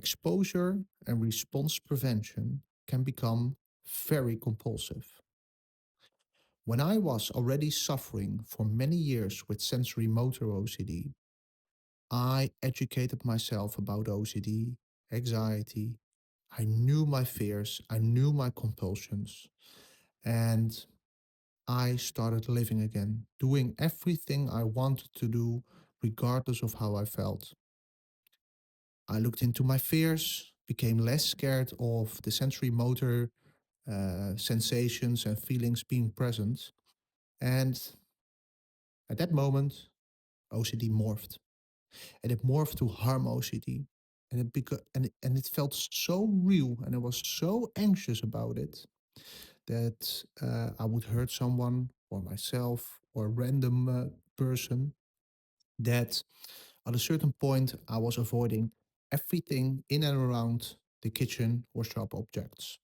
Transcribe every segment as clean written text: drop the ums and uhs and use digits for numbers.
Exposure and response prevention can become very compulsive. When I was already suffering for many years with sensory motor OCD, I educated myself about OCD, anxiety. I knew my fears, I knew my compulsions, and I started living again, doing everything I wanted to do, regardless of how I felt. I looked into my fears, became less scared of the sensory motor sensations and feelings being present. And at that moment, OCD morphed. And it morphed to harm OCD. And it felt so real, and I was so anxious about it that I would hurt someone or myself or a random person. That at a certain point I was avoiding everything in and around the kitchen or sharp objects.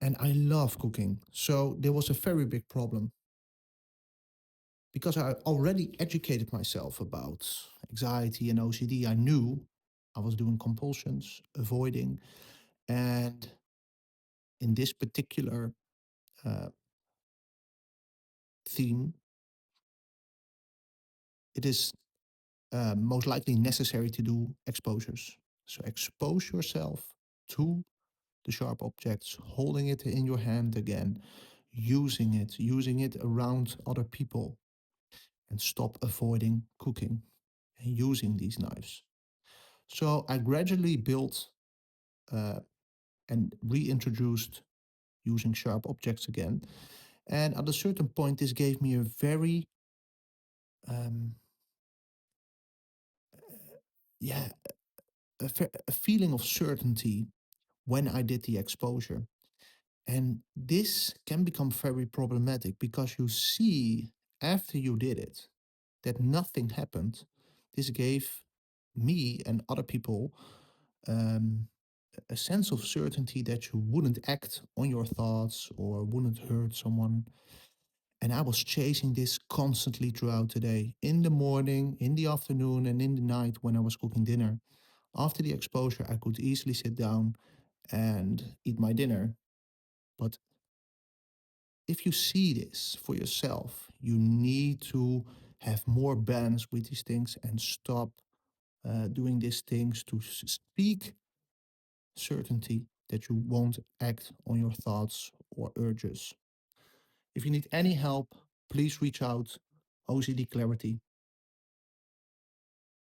And I love cooking. So there was a very big problem because I already educated myself about anxiety and OCD. I knew I was doing compulsions, avoiding. And in this particular uh, theme, it is most likely necessary to do exposures. So expose yourself to the sharp objects, holding it in your hand again, using it around other people, and stop avoiding cooking and using these knives. So I gradually built uh, and reintroduced using sharp objects again. And at a certain point, this gave me a very, um, yeah, a feeling of certainty when I did the exposure. And this can become very problematic because you see after you did it that nothing happened. This gave me and other people um, a sense of certainty that you wouldn't act on your thoughts or wouldn't hurt someone. And I was chasing this constantly throughout the day, in the morning, in the afternoon, and in the night when I was cooking dinner. After the exposure, I could easily sit down and eat my dinner. But if you see this for yourself, you need to have more balance with these things and stop doing these things to speak certainty that you won't act on your thoughts or urges. If you need any help, please reach out. OCD Clarity